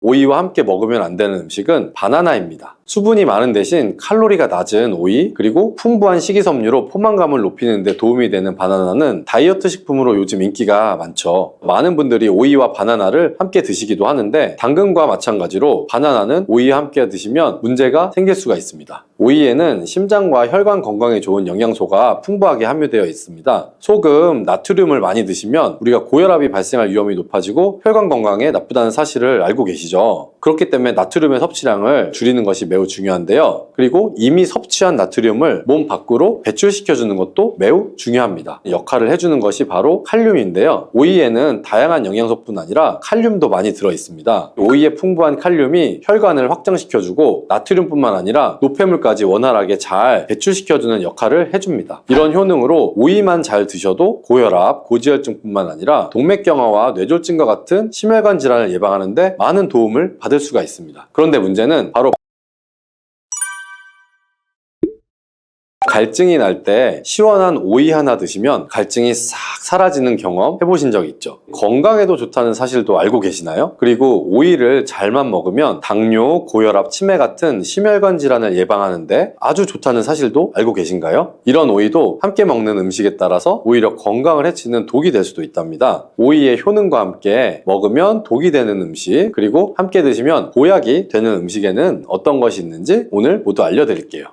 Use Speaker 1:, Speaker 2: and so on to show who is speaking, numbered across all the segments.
Speaker 1: 오이와 함께 먹으면 안 되는 음식은 바나나입니다. 수분이 많은 대신 칼로리가 낮은 오이, 그리고 풍부한 식이섬유로 포만감을 높이는 데 도움이 되는 바나나는 다이어트 식품으로 요즘 인기가 많죠. 많은 분들이 오이와 바나나를 함께 드시기도 하는데, 당근과 마찬가지로 바나나는 오이와 함께 드시면 문제가 생길 수가 있습니다. 오이에는 심장과 혈관 건강에 좋은 영양소가 풍부하게 함유되어 있습니다. 소금, 나트륨을 많이 드시면 우리가 고혈압이 발생할 위험이 높아지고 혈관 건강에 나쁘다는 사실을 알고 계시죠. 그렇기 때문에 나트륨의 섭취량을 줄이는 것이 매우 중요한데요. 그리고 이미 섭취한 나트륨을 몸 밖으로 배출시켜주는 것도 매우 중요합니다. 역할을 해주는 것이 바로 칼륨인데요. 오이에는 다양한 영양소뿐 아니라 칼륨도 많이 들어있습니다. 오이의 풍부한 칼륨이 혈관을 확장시켜주고 나트륨뿐만 아니라 노폐물까지 원활하게 잘 배출시켜주는 역할을 해줍니다. 이런 효능으로 오이만 잘 드셔도 고혈압, 고지혈증뿐만 아니라 동맥경화와 뇌졸중과 같은 심혈관 질환을 예방하는 데 많은 도움을 받을 수가 있습니다. 그런데 문제는 바로 갈증이 날 때 시원한 오이 하나 드시면 갈증이 싹 사라지는 경험 해보신 적 있죠? 건강에도 좋다는 사실도 알고 계시나요? 그리고 오이를 잘만 먹으면 당뇨, 고혈압, 치매 같은 심혈관 질환을 예방하는데 아주 좋다는 사실도 알고 계신가요? 이런 오이도 함께 먹는 음식에 따라서 오히려 건강을 해치는 독이 될 수도 있답니다. 오이의 효능과 함께 먹으면 독이 되는 음식, 그리고 함께 드시면 보약이 되는 음식에는 어떤 것이 있는지 오늘 모두 알려드릴게요.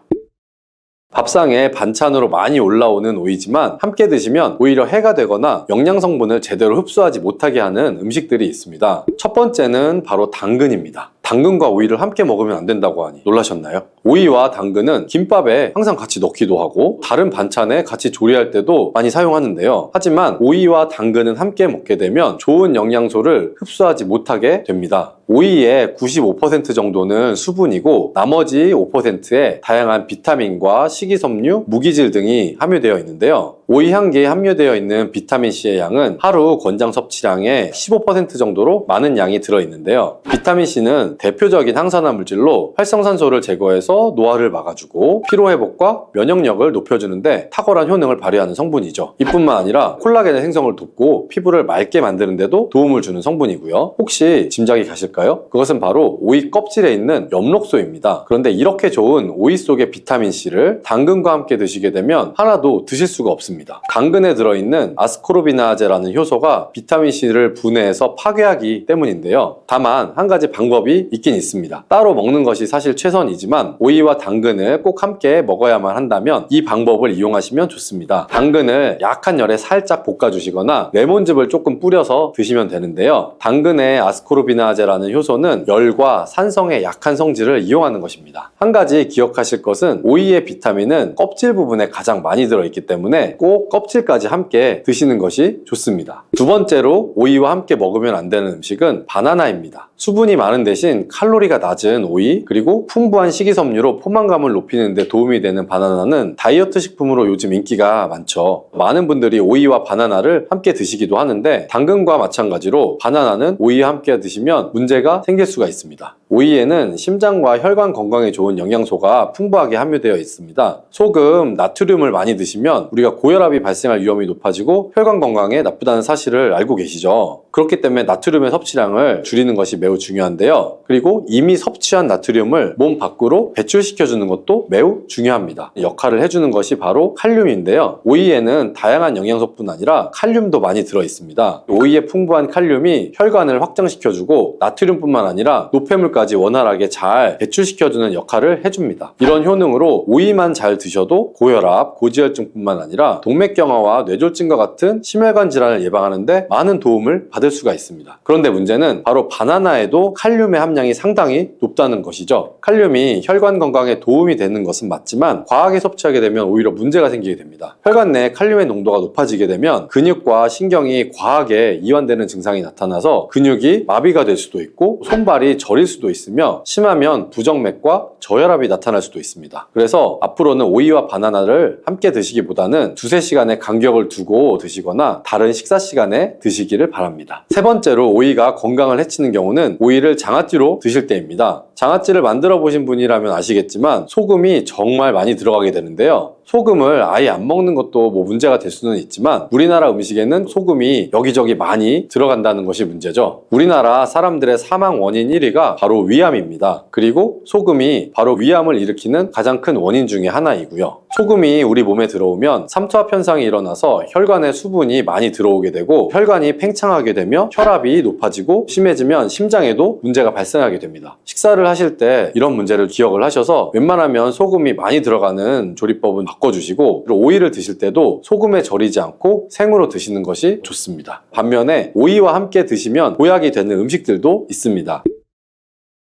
Speaker 1: 밥상에 반찬으로 많이 올라오는 오이지만 함께 드시면 오히려 해가 되거나 영양 성분을 제대로 흡수하지 못하게 하는 음식들이 있습니다. 첫 번째는 바로 당근입니다. 당근과 오이를 함께 먹으면 안 된다고 하니 놀라셨나요? 오이와 당근은 김밥에 항상 같이 넣기도 하고 다른 반찬에 같이 조리할 때도 많이 사용하는데요. 하지만 오이와 당근은 함께 먹게 되면 좋은 영양소를 흡수하지 못하게 됩니다. 오이의 95% 정도는 수분이고 나머지 5%에 다양한 비타민과 식이섬유, 무기질 등이 함유되어 있는데요. 오이 향기에 함유되어 있는 비타민C의 양은 하루 권장 섭취량의 15% 정도로 많은 양이 들어있는데요. 비타민C는 대표적인 항산화 물질로 활성산소를 제거해서 노화를 막아주고 피로회복과 면역력을 높여주는데 탁월한 효능을 발휘하는 성분이죠. 이뿐만 아니라 콜라겐의 생성을 돕고 피부를 맑게 만드는 데도 도움을 주는 성분이고요. 혹시 짐작이 가실까요? 그것은 바로 오이 껍질에 있는 엽록소입니다. 그런데 이렇게 좋은 오이 속의 비타민C를 당근과 함께 드시게 되면 하나도 드실 수가 없습니다. 당근에 들어있는 아스코르비나제라는 효소가 비타민C를 분해해서 파괴하기 때문인데요. 다만 한 가지 방법이 있긴 있습니다. 따로 먹는 것이 사실 최선이지만 오이와 당근을 꼭 함께 먹어야만 한다면 이 방법을 이용하시면 좋습니다. 당근을 약한 열에 살짝 볶아주시거나 레몬즙을 조금 뿌려서 드시면 되는데요. 당근의 아스코르비나제라는 효소는 열과 산성의 약한 성질을 이용하는 것입니다. 한 가지 기억하실 것은 오이의 비타민은 껍질 부분에 가장 많이 들어있기 때문에 꼭 껍질까지 함께 드시는 것이 좋습니다. 두 번째로 오이와 함께 먹으면 안 되는 음식은 바나나입니다. 수분이 많은 대신 칼로리가 낮은 오이, 그리고 풍부한 식이섬유로 포만감을 높이는 데 도움이 되는 바나나는 다이어트 식품으로 요즘 인기가 많죠. 많은 분들이 오이와 바나나를 함께 드시기도 하는데 당근과 마찬가지로 바나나는 오이와 함께 드시면 문제가 생길 수가 있습니다. 오이에는 심장과 혈관 건강에 좋은 영양소가 풍부하게 함유되어 있습니다. 소금, 나트륨을 많이 드시면 우리가 고혈압이 발생할 위험이 높아지고 혈관 건강에 나쁘다는 사실을 알고 계시죠. 그렇기 때문에 나트륨의 섭취량을 줄이는 것이 매우 중요한데요. 그리고 이미 섭취한 나트륨을 몸 밖으로 배출시켜주는 것도 매우 중요합니다. 역할을 해주는 것이 바로 칼륨인데요. 오이에는 다양한 영양소뿐 아니라 칼륨도 많이 들어있습니다. 오이의 풍부한 칼륨이 혈관을 확장시켜주고 나트륨뿐만 아니라 노폐물까지 원활하게 잘 배출시켜주는 역할을 해줍니다. 이런 효능으로 오이만 잘 드셔도 고혈압, 고지혈증뿐만 아니라 동맥경화와 뇌졸중과 같은 심혈관 질환을 예방하는 데 많은 도움을 받을 수가 있습니다. 그런데 문제는 바로 바나나에도 칼륨의 함량이 상당히 높다는 것이죠. 칼륨이 혈관 건강에 도움이 되는 것은 맞지만 과하게 섭취하게 되면 오히려 문제가 생기게 됩니다. 혈관 내에 칼륨의 농도가 높아지게 되면 근육과 신경이 과하게 이완되는 증상이 나타나서 근육이 마비가 될 수도 있고 손발이 저릴 수도 있으며 심하면 부정맥과 저혈압이 나타날 수도 있습니다. 그래서 앞으로는 오이와 바나나를 함께 드시기보다는 두세 시간의 간격을 두고 드시거나 다른 식사 시간에 드시기를 바랍니다. 세 번째로 오이가 건강을 해치는 경우는 오이를 장아찌로 드실 때입니다. 장아찌를 만들어 보신 분이라면 아시겠지만 소금이 정말 많이 들어가게 되는데요. 소금을 아예 안 먹는 것도 문제가 될 수는 있지만 우리나라 음식에는 소금이 여기저기 많이 들어간다는 것이 문제죠. 우리나라 사람들의 사망 원인 1위가 바로 위암입니다. 그리고 소금이 바로 위암을 일으키는 가장 큰 원인 중에 하나이고요. 소금이 우리 몸에 들어오면 삼투압 현상이 일어나서 혈관에 수분이 많이 들어오게 되고 혈관이 팽창하게 되며 혈압이 높아지고 심해지면 심장에도 문제가 발생하게 됩니다. 식사를 하실 때 이런 문제를 기억을 하셔서 웬만하면 소금이 많이 들어가는 조리법은 바꿔주시고 오이를 드실 때도 소금에 절이지 않고 생으로 드시는 것이 좋습니다. 반면에 오이와 함께 드시면 보약이 되는 음식들도 있습니다.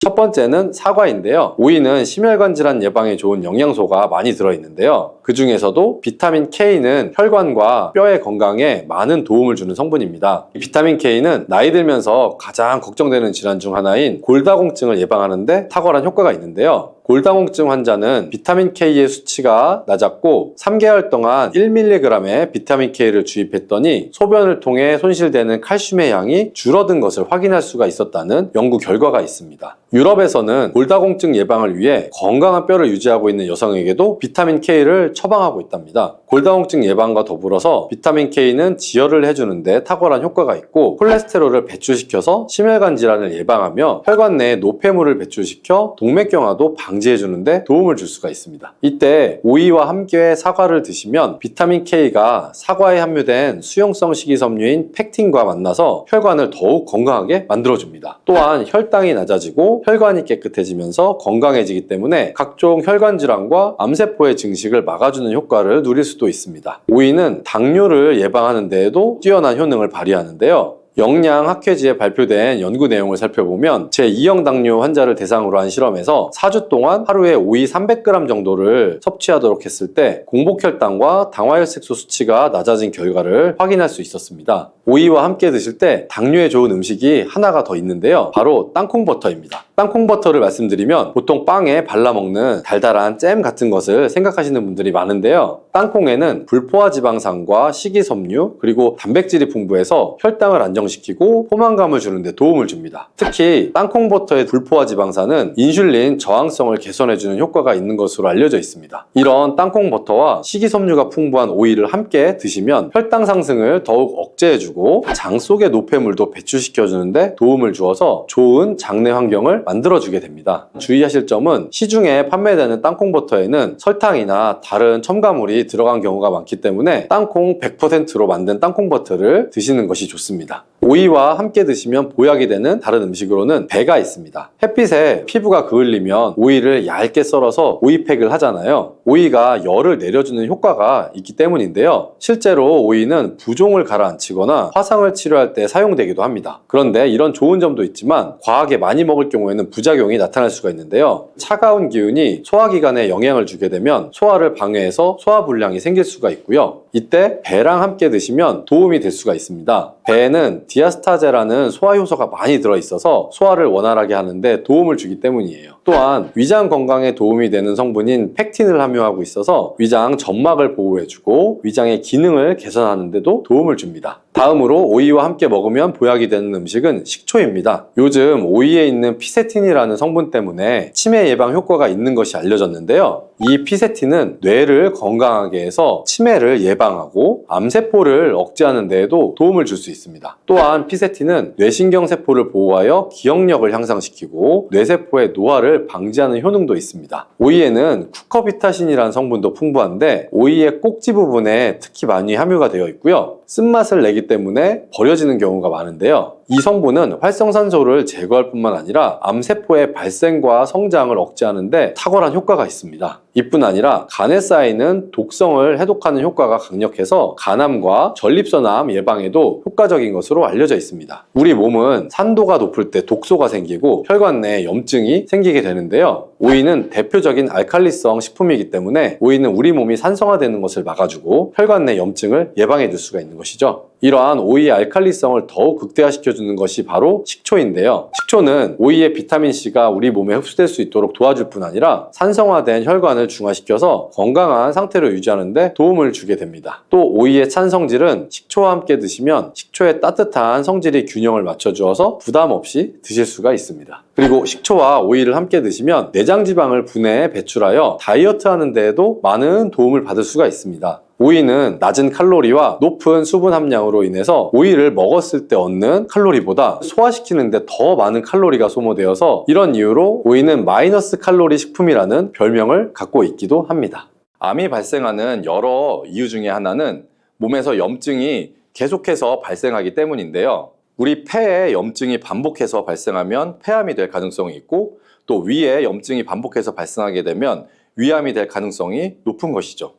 Speaker 1: 첫 번째는 사과인데요. 오이는 심혈관 질환 예방에 좋은 영양소가 많이 들어있는데요. 그 중에서도 비타민 K는 혈관과 뼈의 건강에 많은 도움을 주는 성분입니다. 이 비타민 K는 나이 들면서 가장 걱정되는 질환 중 하나인 골다공증을 예방하는데 탁월한 효과가 있는데요. 골다공증 환자는 비타민 K의 수치가 낮았고 3개월 동안 1mg의 비타민 K를 주입했더니 소변을 통해 손실되는 칼슘의 양이 줄어든 것을 확인할 수가 있었다는 연구 결과가 있습니다. 유럽에서는 골다공증 예방을 위해 건강한 뼈를 유지하고 있는 여성에게도 비타민 K를 처방하고 있답니다. 골다공증 예방과 더불어서 비타민 K는 지혈을 해주는데 탁월한 효과가 있고 콜레스테롤을 배출시켜서 심혈관 질환을 예방하며 혈관 내에 노폐물을 배출시켜 동맥경화도 방지해주는데 도움을 줄 수가 있습니다. 이때 오이와 함께 사과를 드시면 비타민 K가 사과에 함유된 수용성 식이섬유인 팩틴과 만나서 혈관을 더욱 건강하게 만들어줍니다. 또한 혈당이 낮아지고 혈관이 깨끗해지면서 건강해지기 때문에 각종 혈관 질환과 암세포의 증식을 막아주는 효과를 누릴 수도 있습니다. 오이는 당뇨를 예방하는 데에도 뛰어난 효능을 발휘하는데요. 영양학회지에 발표된 연구 내용을 살펴보면 제2형 당뇨 환자를 대상으로 한 실험에서 4주 동안 하루에 오이 300g 정도를 섭취하도록 했을 때 공복혈당과 당화혈색소 수치가 낮아진 결과를 확인할 수 있었습니다. 오이와 함께 드실 때 당뇨에 좋은 음식이 하나가 더 있는데요. 바로 땅콩버터입니다. 땅콩버터를 말씀드리면 보통 빵에 발라먹는 달달한 잼 같은 것을 생각하시는 분들이 많은데요. 땅콩에는 불포화 지방산과 식이섬유 그리고 단백질이 풍부해서 혈당을 안정시키고 포만감을 주는 데 도움을 줍니다. 특히 땅콩버터의 불포화 지방산은 인슐린 저항성을 개선해주는 효과가 있는 것으로 알려져 있습니다. 이런 땅콩버터와 식이섬유가 풍부한 오이를 함께 드시면 혈당 상승을 더욱 억제해주고 장 속의 노폐물도 배출시켜주는데 도움을 주어서 좋은 장내 환경을 만들어주게 됩니다. 주의하실 점은 시중에 판매되는 땅콩버터에는 설탕이나 다른 첨가물이 들어간 경우가 많기 때문에 땅콩 100%로 만든 땅콩버터를 드시는 것이 좋습니다. 오이와 함께 드시면 보약이 되는 다른 음식으로는 배가 있습니다. 햇빛에 피부가 그을리면 오이를 얇게 썰어서 오이팩을 하잖아요. 오이가 열을 내려주는 효과가 있기 때문인데요. 실제로 오이는 부종을 가라앉히거나 화상을 치료할 때 사용되기도 합니다. 그런데 이런 좋은 점도 있지만 과하게 많이 먹을 경우에는 부작용이 나타날 수가 있는데요. 차가운 기운이 소화기관에 영향을 주게 되면 소화를 방해해서 소화불량이 생길 수가 있고요. 이때 배랑 함께 드시면 도움이 될 수가 있습니다. 배에는 디아스타제라는 소화 효소가 많이 들어있어서 소화를 원활하게 하는데 도움을 주기 때문이에요. 또한 위장 건강에 도움이 되는 성분인 팩틴을 함유하고 있어서 위장 점막을 보호해주고 위장의 기능을 개선하는 데도 도움을 줍니다. 다음으로 오이와 함께 먹으면 보약이 되는 음식은 식초입니다. 요즘 오이에 있는 피세틴이라는 성분 때문에 치매 예방 효과가 있는 것이 알려졌는데요. 이 피세틴은 뇌를 건강하게 해서 치매를 예방하고 암세포를 억제하는 데에도 도움을 줄 수 있습니다. 또한 피세틴은 뇌신경세포를 보호하여 기억력을 향상시키고 뇌세포의 노화를 방지하는 효능도 있습니다. 오이에는 쿠커비타신이라는 성분도 풍부한데 오이의 꼭지 부분에 특히 많이 함유가 되어 있고요. 쓴맛을 내기 때문에 버려지는 경우가 많은데요. 이 성분은 활성산소를 제거할 뿐만 아니라 암세포의 발생과 성장을 억제하는 데 탁월한 효과가 있습니다. 이뿐 아니라 간에 쌓이는 독성을 해독하는 효과가 강력해서 간암과 전립선암 예방에도 효과적인 것으로 알려져 있습니다. 우리 몸은 산도가 높을 때 독소가 생기고 혈관 내에 염증이 생기게 되는데요. 오이는 대표적인 알칼리성 식품이기 때문에 오이는 우리 몸이 산성화되는 것을 막아주고 혈관 내 염증을 예방해 줄 수가 있는 것이죠. 이러한 오이의 알칼리성을 더욱 극대화시켜주는 없애주는 것이 바로 식초인데요. 식초는 오이의 비타민C가 우리 몸에 흡수될 수 있도록 도와줄 뿐 아니라 산성화된 혈관을 중화시켜서 건강한 상태를 유지하는 데 도움을 주게 됩니다. 또 오이의 찬 성질은 식초와 함께 드시면 식초의 따뜻한 성질이 균형을 맞춰주어서 부담 없이 드실 수가 있습니다. 그리고 식초와 오이를 함께 드시면 내장지방을 분해해 배출하여 다이어트 하는 데에도 많은 도움을 받을 수가 있습니다. 오이는 낮은 칼로리와 높은 수분 함량으로 인해서 오이를 먹었을 때 얻는 칼로리보다 소화시키는데 더 많은 칼로리가 소모되어서 이런 이유로 오이는 마이너스 칼로리 식품이라는 별명을 갖고 있기도 합니다. 암이 발생하는 여러 이유 중에 하나는 몸에서 염증이 계속해서 발생하기 때문인데요. 우리 폐에 염증이 반복해서 발생하면 폐암이 될 가능성이 있고 또 위에 염증이 반복해서 발생하게 되면 위암이 될 가능성이 높은 것이죠.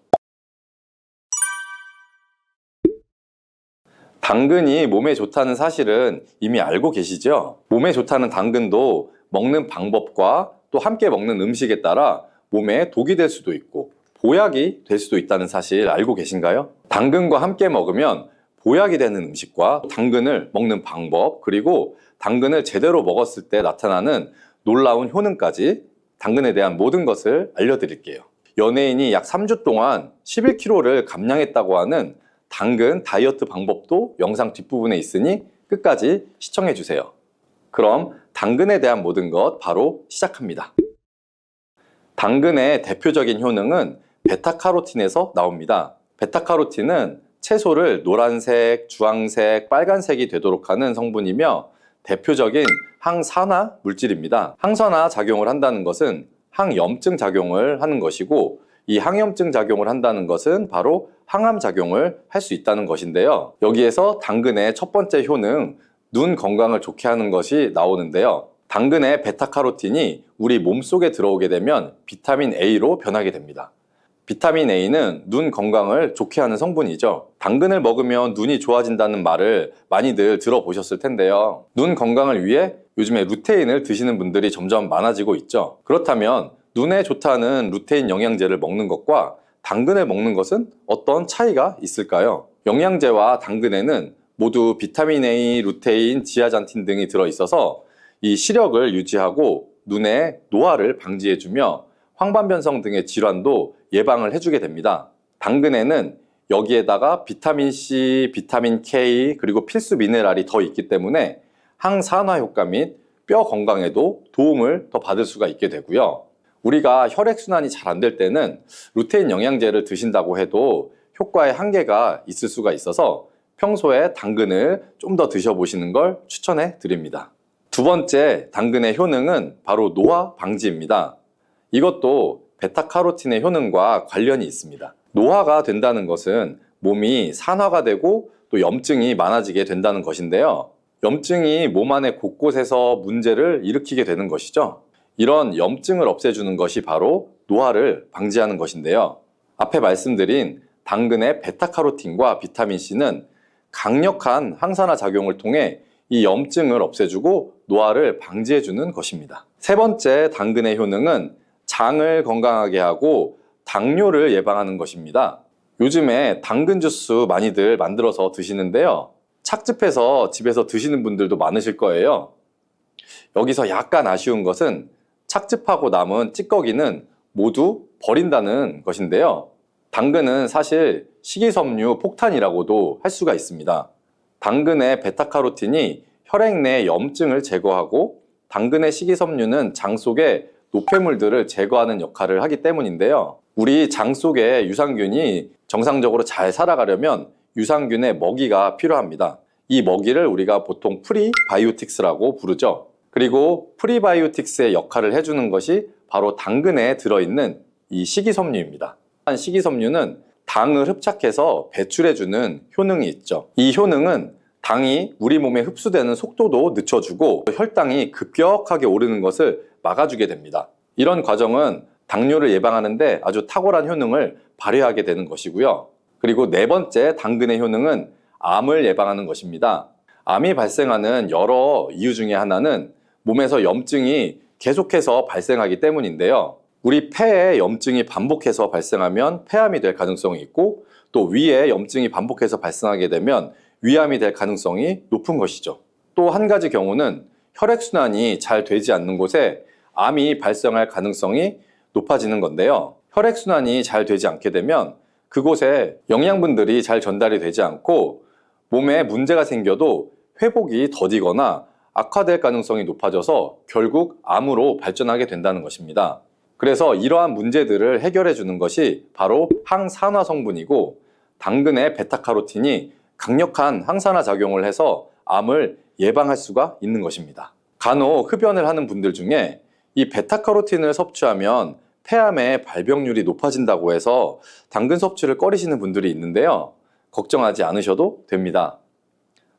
Speaker 1: 당근이 몸에 좋다는 사실은 이미 알고 계시죠? 몸에 좋다는 당근도 먹는 방법과 또 함께 먹는 음식에 따라 몸에 독이 될 수도 있고 보약이 될 수도 있다는 사실 알고 계신가요? 당근과 함께 먹으면 보약이 되는 음식과 당근을 먹는 방법, 그리고 당근을 제대로 먹었을 때 나타나는 놀라운 효능까지 당근에 대한 모든 것을 알려드릴게요. 연예인이 약 3주 동안 11kg를 감량했다고 하는 당근 다이어트 방법도 영상 뒷부분에 있으니 끝까지 시청해주세요. 그럼 당근에 대한 모든 것 바로 시작합니다. 당근의 대표적인 효능은 베타카로틴에서 나옵니다. 베타카로틴은 채소를 노란색, 주황색, 빨간색이 되도록 하는 성분이며 대표적인 항산화 물질입니다. 항산화 작용을 한다는 것은 항염증 작용을 하는 것이고 이 항염증 작용을 한다는 것은 바로 항암 작용을 할 수 있다는 것인데요. 여기에서 당근의 첫 번째 효능, 눈 건강을 좋게 하는 것이 나오는데요. 당근의 베타카로틴이 우리 몸속에 들어오게 되면 비타민 A로 변하게 됩니다. 비타민 A는 눈 건강을 좋게 하는 성분이죠. 당근을 먹으면 눈이 좋아진다는 말을 많이들 들어보셨을 텐데요. 눈 건강을 위해 요즘에 루테인을 드시는 분들이 점점 많아지고 있죠. 그렇다면 눈에 좋다는 루테인 영양제를 먹는 것과 당근을 먹는 것은 어떤 차이가 있을까요? 영양제와 당근에는 모두 비타민 A, 루테인, 지아잔틴 등이 들어있어서 이 시력을 유지하고 눈의 노화를 방지해주며 황반변성 등의 질환도 예방을 해주게 됩니다. 당근에는 여기에다가 비타민 C, 비타민 K, 그리고 필수 미네랄이 더 있기 때문에 항산화 효과 및 뼈 건강에도 도움을 더 받을 수가 있게 되고요. 우리가 혈액순환이 잘 안 될 때는 루테인 영양제를 드신다고 해도 효과에 한계가 있을 수가 있어서 평소에 당근을 좀 더 드셔보시는 걸 추천해 드립니다. 두 번째 당근의 효능은 바로 노화 방지입니다. 이것도 베타카로틴의 효능과 관련이 있습니다. 노화가 된다는 것은 몸이 산화가 되고 또 염증이 많아지게 된다는 것인데요. 염증이 몸 안의 곳곳에서 문제를 일으키게 되는 것이죠. 이런 염증을 없애주는 것이 바로 노화를 방지하는 것인데요. 앞에 말씀드린 당근의 베타카로틴과 비타민C는 강력한 항산화 작용을 통해 이 염증을 없애주고 노화를 방지해주는 것입니다. 세 번째 당근의 효능은 장을 건강하게 하고 당뇨를 예방하는 것입니다. 요즘에 당근 주스 많이들 만들어서 드시는데요. 착즙해서 집에서 드시는 분들도 많으실 거예요. 여기서 약간 아쉬운 것은 착즙하고 남은 찌꺼기는 모두 버린다는 것인데요. 당근은 사실 식이섬유 폭탄이라고도 할 수가 있습니다. 당근의 베타카로틴이 혈액 내 염증을 제거하고 당근의 식이섬유는 장 속에 노폐물들을 제거하는 역할을 하기 때문인데요. 우리 장 속에 유산균이 정상적으로 잘 살아가려면 유산균의 먹이가 필요합니다. 이 먹이를 우리가 보통 프리바이오틱스라고 부르죠. 그리고 프리바이오틱스의 역할을 해주는 것이 바로 당근에 들어있는 이 식이섬유입니다. 식이섬유는 당을 흡착해서 배출해주는 효능이 있죠. 이 효능은 당이 우리 몸에 흡수되는 속도도 늦춰주고 혈당이 급격하게 오르는 것을 막아주게 됩니다. 이런 과정은 당뇨를 예방하는데 아주 탁월한 효능을 발휘하게 되는 것이고요. 그리고 네 번째 당근의 효능은 암을 예방하는 것입니다. 암이 발생하는 여러 이유 중에 하나는 몸에서 염증이 계속해서 발생하기 때문인데요. 우리 폐에 염증이 반복해서 발생하면 폐암이 될 가능성이 있고 또 위에 염증이 반복해서 발생하게 되면 위암이 될 가능성이 높은 것이죠. 또 한 가지 경우는 혈액순환이 잘 되지 않는 곳에 암이 발생할 가능성이 높아지는 건데요. 혈액순환이 잘 되지 않게 되면 그곳에 영양분들이 잘 전달이 되지 않고 몸에 문제가 생겨도 회복이 더디거나 악화될 가능성이 높아져서 결국 암으로 발전하게 된다는 것입니다. 그래서 이러한 문제들을 해결해 주는 것이 바로 항산화 성분이고, 당근의 베타카로틴이 강력한 항산화 작용을 해서 암을 예방할 수가 있는 것입니다. 간혹 흡연을 하는 분들 중에 이 베타카로틴을 섭취하면 폐암의 발병률이 높아진다고 해서 당근 섭취를 꺼리시는 분들이 있는데요. 걱정하지 않으셔도 됩니다.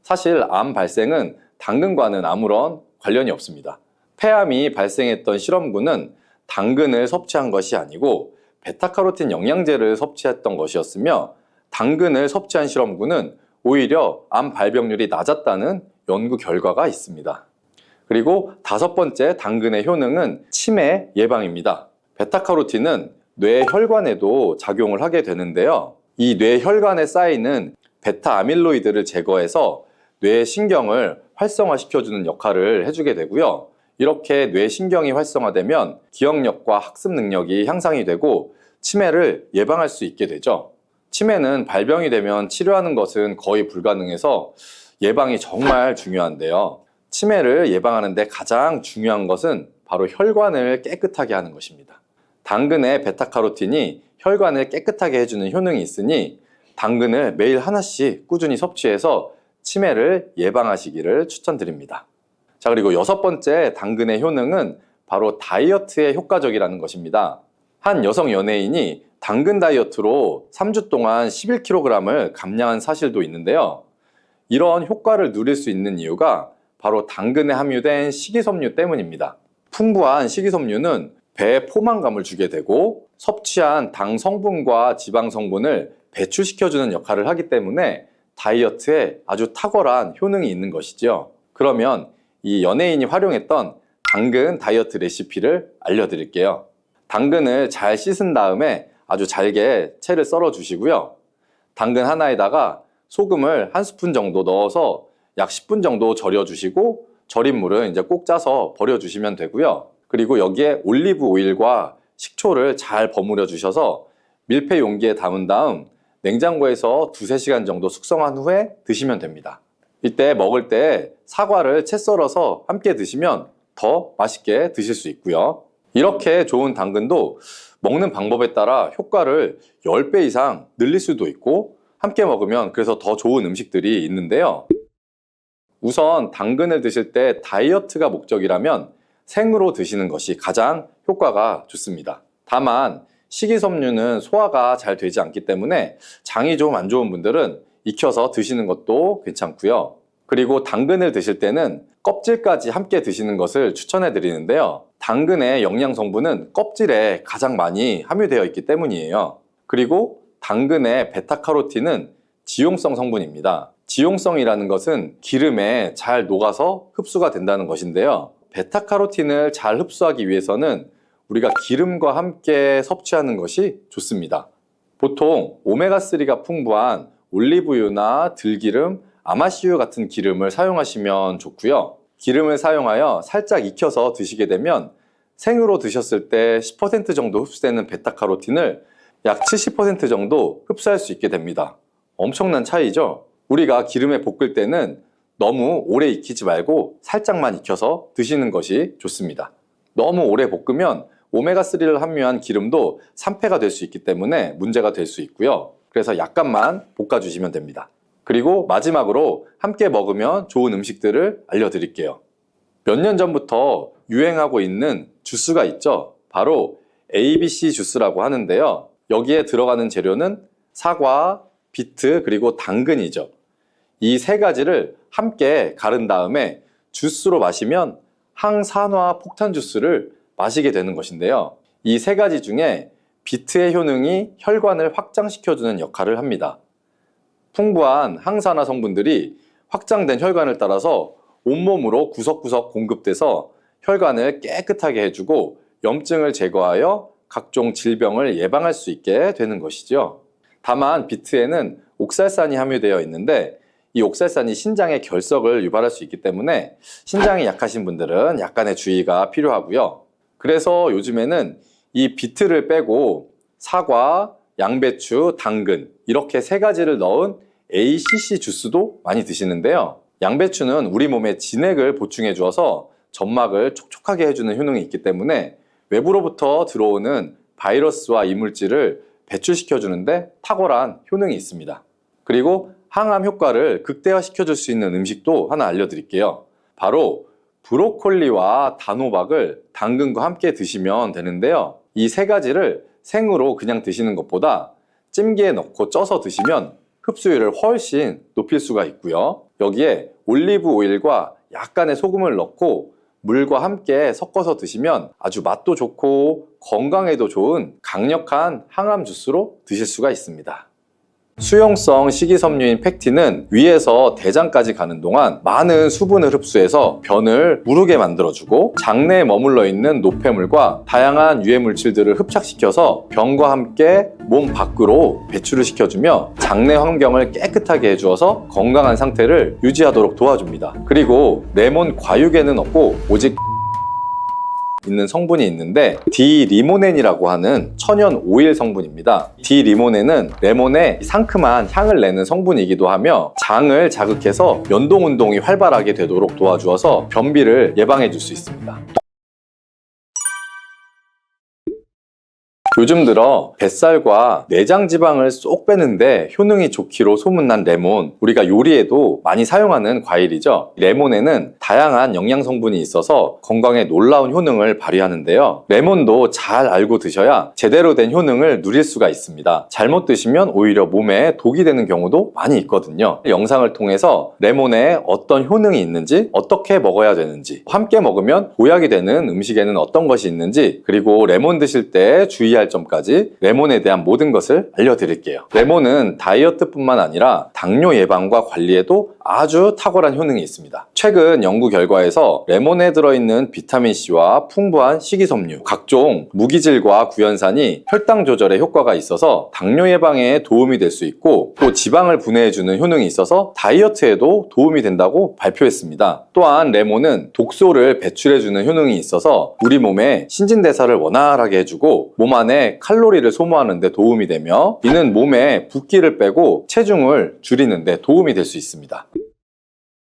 Speaker 1: 사실 암 발생은 당근과는 아무런 관련이 없습니다. 폐암이 발생했던 실험군은 당근을 섭취한 것이 아니고 베타카로틴 영양제를 섭취했던 것이었으며, 당근을 섭취한 실험군은 오히려 암 발병률이 낮았다는 연구 결과가 있습니다. 그리고 다섯 번째 당근의 효능은 치매 예방입니다. 베타카로틴은 뇌 혈관에도 작용을 하게 되는데요. 이 뇌 혈관에 쌓이는 베타 아밀로이드를 제거해서 뇌 신경을 활성화시켜주는 역할을 해주게 되고요. 이렇게 뇌 신경이 활성화되면 기억력과 학습 능력이 향상이 되고 치매를 예방할 수 있게 되죠. 치매는 발병이 되면 치료하는 것은 거의 불가능해서 예방이 정말 중요한데요. 치매를 예방하는 데 가장 중요한 것은 바로 혈관을 깨끗하게 하는 것입니다. 당근의 베타카로틴이 혈관을 깨끗하게 해주는 효능이 있으니 당근을 매일 하나씩 꾸준히 섭취해서 치매를 예방하시기를 추천드립니다. 자, 그리고 여섯 번째 당근의 효능은 바로 다이어트에 효과적이라는 것입니다. 한 여성 연예인이 당근 다이어트로 3주 동안 11kg을 감량한 사실도 있는데요. 이런 효과를 누릴 수 있는 이유가 바로 당근에 함유된 식이섬유 때문입니다. 풍부한 식이섬유는 배에 포만감을 주게 되고 섭취한 당 성분과 지방 성분을 배출시켜주는 역할을 하기 때문에 다이어트에 아주 탁월한 효능이 있는 것이죠. 그러면 이 연예인이 활용했던 당근 다이어트 레시피를 알려드릴게요. 당근을 잘 씻은 다음에 아주 잘게 채를 썰어 주시고요. 당근 하나에다가 소금을 한 스푼 정도 넣어서 약 10분 정도 절여 주시고, 절인 물은 이제 꼭 짜서 버려 주시면 되고요. 그리고 여기에 올리브 오일과 식초를 잘 버무려 주셔서 밀폐 용기에 담은 다음 냉장고에서 2~3시간 정도 숙성한 후에 드시면 됩니다. 이때 먹을 때 사과를 채 썰어서 함께 드시면 더 맛있게 드실 수 있고요. 이렇게 좋은 당근도 먹는 방법에 따라 효과를 10배 이상 늘릴 수도 있고, 함께 먹으면 그래서 더 좋은 음식들이 있는데요. 우선 당근을 드실 때 다이어트가 목적이라면 생으로 드시는 것이 가장 효과가 좋습니다. 다만 식이섬유는 소화가 잘 되지 않기 때문에 장이 좀 안 좋은 분들은 익혀서 드시는 것도 괜찮고요. 그리고 당근을 드실 때는 껍질까지 함께 드시는 것을 추천해 드리는데요. 당근의 영양 성분은 껍질에 가장 많이 함유되어 있기 때문이에요. 그리고 당근의 베타카로틴은 지용성 성분입니다. 지용성이라는 것은 기름에 잘 녹아서 흡수가 된다는 것인데요. 베타카로틴을 잘 흡수하기 위해서는 우리가 기름과 함께 섭취하는 것이 좋습니다. 보통 오메가3가 풍부한 올리브유나 들기름, 아마씨유 같은 기름을 사용하시면 좋고요. 기름을 사용하여 살짝 익혀서 드시게 되면 생으로 드셨을 때 10% 정도 흡수되는 베타카로틴을 약 70% 정도 흡수할 수 있게 됩니다. 엄청난 차이죠? 우리가 기름에 볶을 때는 너무 오래 익히지 말고 살짝만 익혀서 드시는 것이 좋습니다. 너무 오래 볶으면 오메가3를 함유한 기름도 산패가 될 수 있기 때문에 문제가 될 수 있고요. 그래서 약간만 볶아주시면 됩니다. 그리고 마지막으로 함께 먹으면 좋은 음식들을 알려드릴게요. 몇 년 전부터 유행하고 있는 주스가 있죠. 바로 ABC 주스라고 하는데요. 여기에 들어가는 재료는 사과, 비트, 그리고 당근이죠. 이 세 가지를 함께 갈은 다음에 주스로 마시면 항산화 폭탄 주스를 마시게 되는 것인데요. 이 세 가지 중에 비트의 효능이 혈관을 확장시켜주는 역할을 합니다. 풍부한 항산화 성분들이 확장된 혈관을 따라서 온몸으로 구석구석 공급돼서 혈관을 깨끗하게 해주고 염증을 제거하여 각종 질병을 예방할 수 있게 되는 것이죠. 다만 비트에는 옥살산이 함유되어 있는데 이 옥살산이 신장의 결석을 유발할 수 있기 때문에 신장이 약하신 분들은 약간의 주의가 필요하고요. 그래서 요즘에는 이 비트를 빼고 사과, 양배추, 당근 이렇게 세 가지를 넣은 ACC 주스도 많이 드시는데요. 양배추는 우리 몸에 진액을 보충해 주어서 점막을 촉촉하게 해주는 효능이 있기 때문에 외부로부터 들어오는 바이러스와 이물질을 배출시켜 주는데 탁월한 효능이 있습니다. 그리고 항암 효과를 극대화시켜 줄 수 있는 음식도 하나 알려드릴게요. 바로 브로콜리와 단호박을 당근과 함께 드시면 되는데요. 이 세 가지를 생으로 그냥 드시는 것보다 찜기에 넣고 쪄서 드시면 흡수율을 훨씬 높일 수가 있고요. 여기에 올리브 오일과 약간의 소금을 넣고 물과 함께 섞어서 드시면 아주 맛도 좋고 건강에도 좋은 강력한 항암 주스로 드실 수가 있습니다. 수용성 식이섬유인 팩틴은 위에서 대장까지 가는 동안 많은 수분을 흡수해서 변을 무르게 만들어주고 장내에 머물러 있는 노폐물과 다양한 유해 물질들을 흡착시켜서 변과 함께 몸 밖으로 배출을 시켜주며 장내 환경을 깨끗하게 해주어서 건강한 상태를 유지하도록 도와줍니다. 그리고 레몬 과육에는 없고 오직 있는 성분이 있는데 디리모넨이라고 하는 천연 오일 성분입니다. 디리모넨은 레몬의 상큼한 향을 내는 성분이기도 하며 장을 자극해서 연동 운동이 활발하게 되도록 도와주어서 변비를 예방해 줄 수 있습니다. 요즘 들어 뱃살과 내장 지방을 쏙 빼는데 효능이 좋기로 소문난 레몬, 우리가 요리에도 많이 사용하는 과일이죠. 레몬에는 다양한 영양 성분이 있어서 건강에 놀라운 효능을 발휘하는데요. 레몬도 잘 알고 드셔야 제대로 된 효능을 누릴 수가 있습니다. 잘못 드시면 오히려 몸에 독이 되는 경우도 많이 있거든요. 영상을 통해서 레몬에 어떤 효능이 있는지, 어떻게 먹어야 되는지, 함께 먹으면 보약이 되는 음식에는 어떤 것이 있는지, 그리고 레몬 드실 때 주의할 점까지 레몬에 대한 모든 것을 알려드릴게요. 레몬은 다이어트뿐만 아니라 당뇨 예방과 관리에도 아주 탁월한 효능이 있습니다. 최근 연구 결과에서 레몬에 들어있는 비타민C와 풍부한 식이섬유, 각종 무기질과 구연산이 혈당 조절에 효과가 있어서 당뇨 예방에 도움이 될 수 있고 또 지방을 분해해주는 효능이 있어서 다이어트에도 도움이 된다고 발표했습니다. 또한 레몬은 독소를 배출해주는 효능이 있어서 우리 몸의 신진대사를 원활하게 해주고 몸 안에 칼로리를 소모하는 데 도움이 되며 이는 몸에 붓기를 빼고 체중을 줄이는 데 도움이 될 수 있습니다.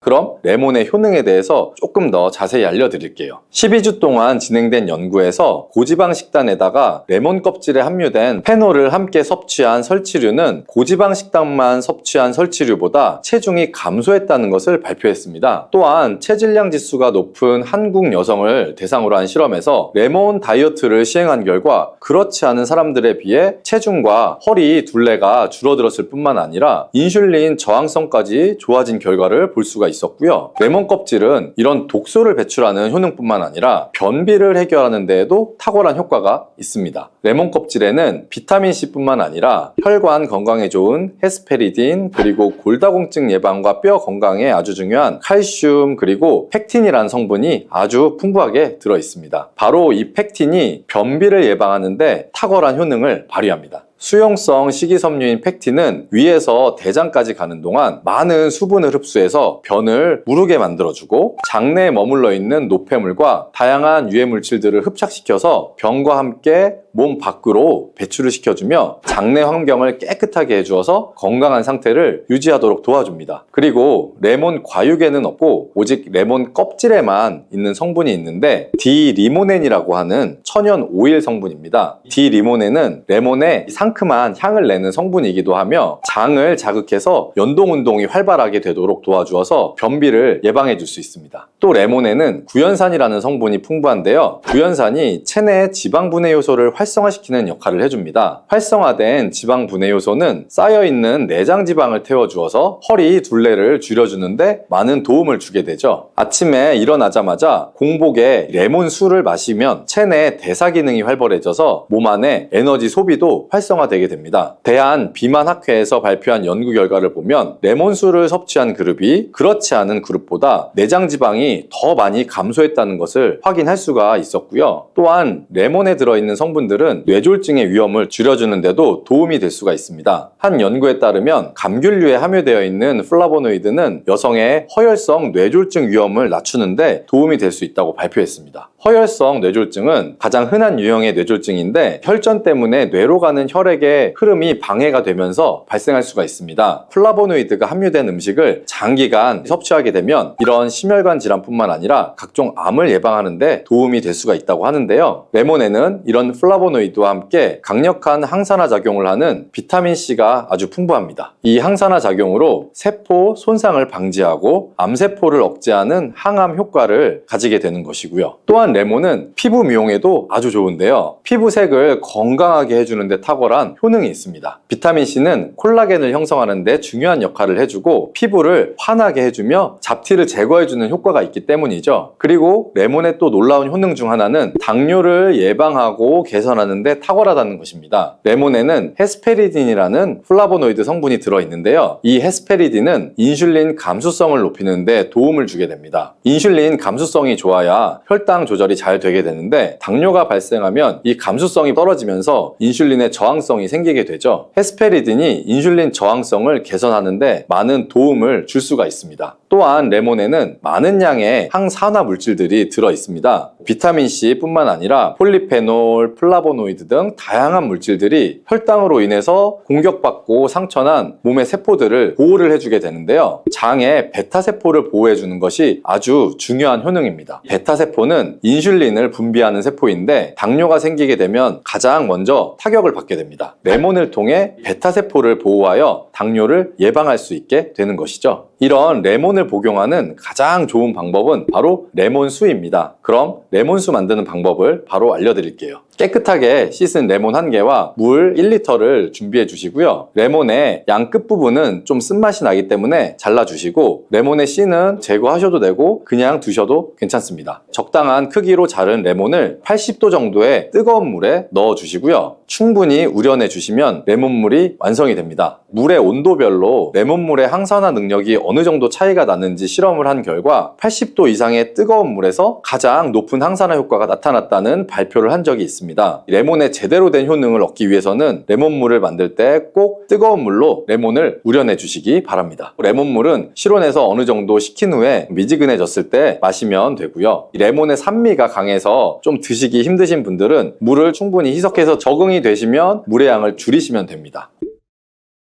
Speaker 1: 그럼 레몬의 효능에 대해서 조금 더 자세히 알려드릴게요. 12주 동안 진행된 연구에서 고지방 식단에다가 레몬 껍질에 함유된 페놀을 함께 섭취한 설치류는 고지방 식단만 섭취한 설치류보다 체중이 감소했다는 것을 발표했습니다. 또한 체질량 지수가 높은 한국 여성을 대상으로 한 실험에서 레몬 다이어트를 시행한 결과 그렇지 않은 사람들에 비해 체중과 허리 둘레가 줄어들었을 뿐만 아니라 인슐린 저항성까지 좋아진 결과를 볼 수가 있었고요. 레몬 껍질은 이런 독소를 배출하는 효능뿐만 아니라 변비를 해결하는 데에도 탁월한 효과가 있습니다. 레몬 껍질에는 비타민C뿐만 아니라 혈관 건강에 좋은 헤스페리딘, 그리고 골다공증 예방과 뼈 건강에 아주 중요한 칼슘, 그리고 팩틴이라는 성분이 아주 풍부하게 들어 있습니다. 바로 이 팩틴이 변비를 예방하는데 탁월한 효능을 발휘합니다. 수용성 식이섬유인 팩틴은 위에서 대장까지 가는 동안 많은 수분을 흡수해서 변을 무르게 만들어주고 장내에 머물러 있는 노폐물과 다양한 유해 물질들을 흡착시켜서 변과 함께 몸 밖으로 배출을 시켜주며 장내 환경을 깨끗하게 해주어서 건강한 상태를 유지하도록 도와줍니다. 그리고 레몬 과육에는 없고 오직 레몬 껍질에만 있는 성분이 있는데 디리모넨이라고 하는 천연 오일 성분입니다. 디리모넨은 레몬의 상큼한 향을 내는 성분이기도 하며 장을 자극해서 연동 운동이 활발하게 되도록 도와주어서 변비를 예방해 줄 수 있습니다. 또 레몬에는 구연산이라는 성분이 풍부한데요. 구연산이 체내 지방 분해 요소를 활성화시키는 역할을 해줍니다. 활성화된 지방 분해 요소는 쌓여있는 내장 지방을 태워주어서 허리 둘레를 줄여주는데 많은 도움을 주게 되죠. 아침에 일어나자마자 공복에 레몬 술을 마시면 체내 대사 기능이 활발해져서 몸 안에 에너지 소비도 활성화되게 됩니다. 대한비만학회에서 발표한 연구 결과를 보면 레몬술을 섭취한 그룹이 그렇지 않은 그룹보다 내장 지방이 효능이 더 많이 감소했다는 것을 확인할 수가 있었고요. 또한 레몬에 들어있는 성분들은 뇌졸중의 위험을 줄여주는 데도 도움이 될 수가 있습니다. 한 연구에 따르면 감귤류에 함유되어 있는 플라보노이드는 여성의 허혈성 뇌졸중 위험을 낮추는데 도움이 될 수 있다고 발표했습니다. 허혈성 뇌졸중은 가장 흔한 유형의 뇌졸중인데 혈전 때문에 뇌로 가는 혈액의 흐름이 방해가 되면서 발생할 수가 있습니다. 플라보노이드가 함유된 음식을 장기간 섭취하게 되면 이런 심혈관 질환뿐만 아니라 각종 암을 예방하는 데 도움이 될 수가 있다고 하는데요. 레몬에는 이런 플라보노이드와 함께 강력한 항산화 작용을 하는 비타민C가 아주 풍부합니다. 이 항산화 작용으로 세포 손상을 방지하고 암세포를 억제하는 항암 효과를 가지게 되는 것이고요. 또한 레몬은 피부 미용에도 아주 좋은데요. 피부색을 건강하게 해주는 데 탁월한 효능이 있습니다. 비타민C는 콜라겐을 형성하는 데 중요한 역할을 해주고 피부를 환하게 해주며 잡티를 제거해주는 효과가 있기 때문이죠. 그리고 레몬의 또 놀라운 효능 중 하나는 당뇨를 예방하고 개선하는 데 탁월하다는 것입니다. 레몬에는 헤스페리딘이라는 플라보노이드 성분이 들어있는데요. 이 헤스페리딘은 인슐린 감수성을 높이는 데 도움을 주게 됩니다. 인슐린 감수성이 좋아야 혈당 조절이 잘 되게 되는데 당뇨가 발생하면 이 감수성이 떨어지면서 인슐린의 저항성이 생기게 되죠. 헤스페리딘이 인슐린 저항성을 개선하는데 많은 도움을 줄 수가 있습니다. 또한 레몬에는 많은 양의 항산화 물질들이 들어있습니다. 비타민C 뿐만 아니라 폴리페놀, 플라보노이드 등 다양한 물질들이 혈당으로 인해서 공격받고 상처난 몸의 세포들을 보호를 해주게 되는데요. 장의 베타세포를 보호해주는 것이 아주 중요한 효능입니다. 베타세포는 인슐린을 분비하는 세포인데 당뇨가 생기게 되면 가장 먼저 타격을 받게 됩니다. 레몬을 통해 베타세포를 보호하여 당뇨를 예방할 수 있게 되는 것이죠. 이런 레몬을 복용하는 가장 좋은 방법은 바로 레몬수입니다. 그럼 레몬수 만드는 방법을 바로 알려드릴게요. 깨끗하게 씻은 레몬 1개와 물 1리터를 준비해 주시고요. 레몬의 양 끝부분은 좀 쓴맛이 나기 때문에 잘라주시고 레몬의 씨는 제거하셔도 되고 그냥 두셔도 괜찮습니다. 적당한 크기로 자른 레몬을 80도 정도의 뜨거운 물에 넣어 주시고요. 충분히 우려내 주시면 레몬물이 완성이 됩니다. 물의 온도별로 레몬물의 항산화 능력이 어느 정도 차이가 나는지 실험을 한 결과 80도 이상의 뜨거운 물에서 가장 높은 항산화 효과가 나타났다는 발표를 한 적이 있습니다. 레몬의 제대로 된 효능을 얻기 위해서는 레몬물을 만들 때 꼭 뜨거운 물로 레몬을 우려내 주시기 바랍니다. 레몬물은 실온에서 어느 정도 식힌 후에 미지근해졌을 때 마시면 되고요. 레몬의 산미가 강해서 좀 드시기 힘드신 분들은 물을 충분히 희석해서 적응이 되시면 물의 양을 줄이시면 됩니다.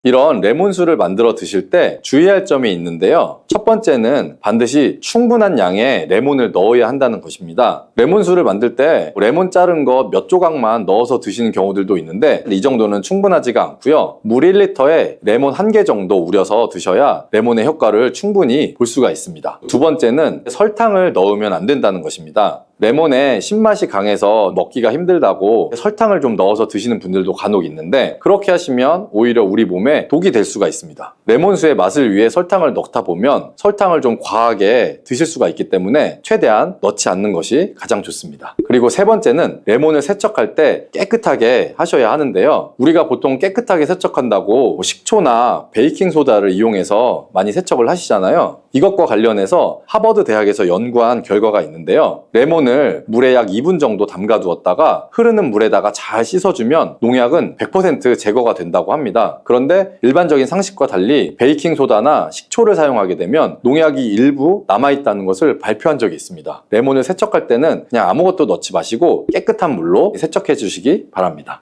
Speaker 1: 이런 레몬수를 만들어 드실 때 주의할 점이 있는데요. 첫 번째는 반드시 충분한 양의 레몬을 넣어야 한다는 것입니다. 레몬수를 만들 때 레몬 자른 거 몇 조각만 넣어서 드시는 경우들도 있는데 이 정도는 충분하지가 않고요. 물 1리터에 레몬 1개 정도 우려서 드셔야 레몬의 효과를 충분히 볼 수가 있습니다. 두 번째는 설탕을 넣으면 안 된다는 것입니다. 레몬의 신맛이 강해서 먹기가 힘들다고 설탕을 좀 넣어서 드시는 분들도 간혹 있는데 그렇게 하시면 오히려 우리 몸에 독이 될 수가 있습니다. 레몬수의 맛을 위해 설탕을 넣다 보면 설탕을 좀 과하게 드실 수가 있기 때문에 최대한 넣지 않는 것이 가장 좋습니다. 그리고 세 번째는 레몬을 세척할 때 깨끗하게 하셔야 하는데요. 우리가 보통 깨끗하게 세척한다고 식초나 베이킹소다를 이용해서 많이 세척을 하시잖아요. 이것과 관련해서 하버드 대학에서 연구한 결과가 있는데요. 레몬을 물에 약 2분 정도 담가 두었다가 흐르는 물에다가 잘 씻어주면 농약은 100% 제거가 된다고 합니다. 그런데 일반적인 상식과 달리 베이킹소다나 식초를 사용하게 되면 농약이 일부 남아있다는 것을 발표한 적이 있습니다. 레몬을 세척할 때는 그냥 아무것도 넣지 마시고 깨끗한 물로 세척해 주시기 바랍니다.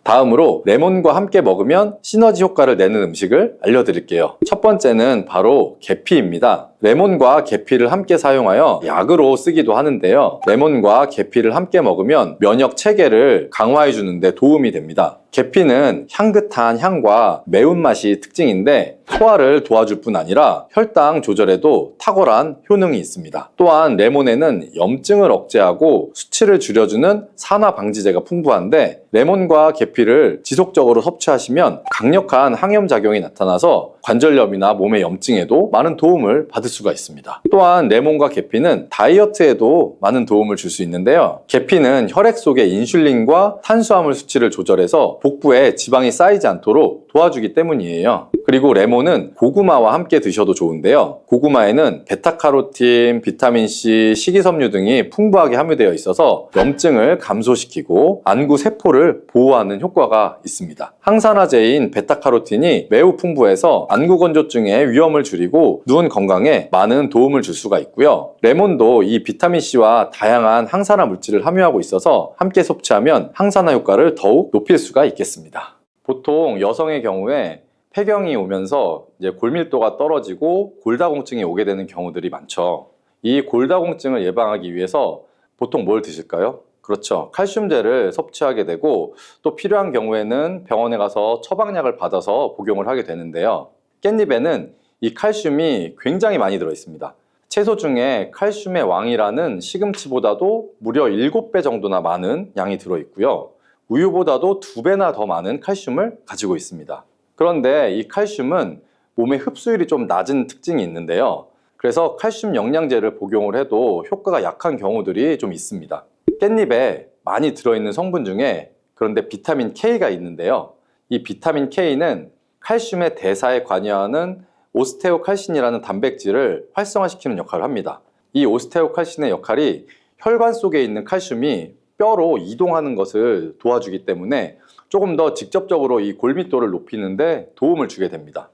Speaker 1: 다음으로 레몬과 함께 먹으면 시너지 효과를 내는 음식을 알려드릴게요. 첫 번째는 바로 계피입니다. 레몬과 계피를 함께 사용하여 약으로 쓰기도 하는데요. 레몬과 계피를 함께 먹으면 면역 체계를 강화해 주는데 도움이 됩니다. 계피는 향긋한 향과 매운맛이 특징인데 소화를 도와줄 뿐 아니라 혈당 조절에도 탁월한 효능이 있습니다. 또한 레몬에는 염증을 억제하고 수치를 줄여주는 산화 방지제가 풍부한데 레몬과 계피를 지속적으로 섭취하시면 강력한 항염작용이 나타나서 관절염이나 몸의 염증에도 많은 도움을 받을 수가 있습니다. 또한 레몬과 계피는 다이어트에도 많은 도움을 줄 수 있는데요. 계피는 혈액 속의 인슐린과 탄수화물 수치를 조절해서 복부에 지방이 쌓이지 않도록 도와주기 때문이에요. 그리고 레몬은 고구마와 함께 드셔도 좋은데요. 고구마에는 베타카로틴, 비타민C, 식이섬유 등이 풍부하게 함유되어 있어서 염증을 감소시키고 안구 세포를 보호하는 효과가 있습니다. 항산화제인 베타카로틴이 매우 풍부해서 안구 건조증의 위험을 줄이고 눈 건강에 많은 도움을 줄 수가 있고요. 레몬도 이 비타민C와 다양한 항산화 물질을 함유하고 있어서 함께 섭취하면 항산화 효과를 더욱 높일 수가 있겠습니다. 보통 여성의 경우에 폐경이 오면서 이제 골밀도가 떨어지고 골다공증이 오게 되는 경우들이 많죠. 이 골다공증을 예방하기 위해서 보통 뭘 드실까요? 그렇죠. 칼슘제를 섭취하게 되고 또 필요한 경우에는 병원에 가서 처방약을 받아서 복용을 하게 되는데요. 깻잎에는 이 칼슘이 굉장히 많이 들어 있습니다. 채소 중에 칼슘의 왕이라는 시금치보다도 무려 7배 정도나 많은 양이 들어 있고요. 우유보다도 2배나 더 많은 칼슘을 가지고 있습니다. 그런데 이 칼슘은 몸의 흡수율이 좀 낮은 특징이 있는데요. 그래서 칼슘 영양제를 복용을 해도 효과가 약한 경우들이 좀 있습니다. 깻잎에 많이 들어있는 성분 중에 그런데 비타민 K가 있는데요. 이 비타민 K는 칼슘의 대사에 관여하는 오스테오칼신이라는 단백질을 활성화시키는 역할을 합니다. 이 오스테오칼신의 역할이 혈관 속에 있는 칼슘이 뼈로 이동하는 것을 도와주기 때문에 조금 더 직접적으로 이 골밀도를 높이는 데 도움을 주게 됩니다.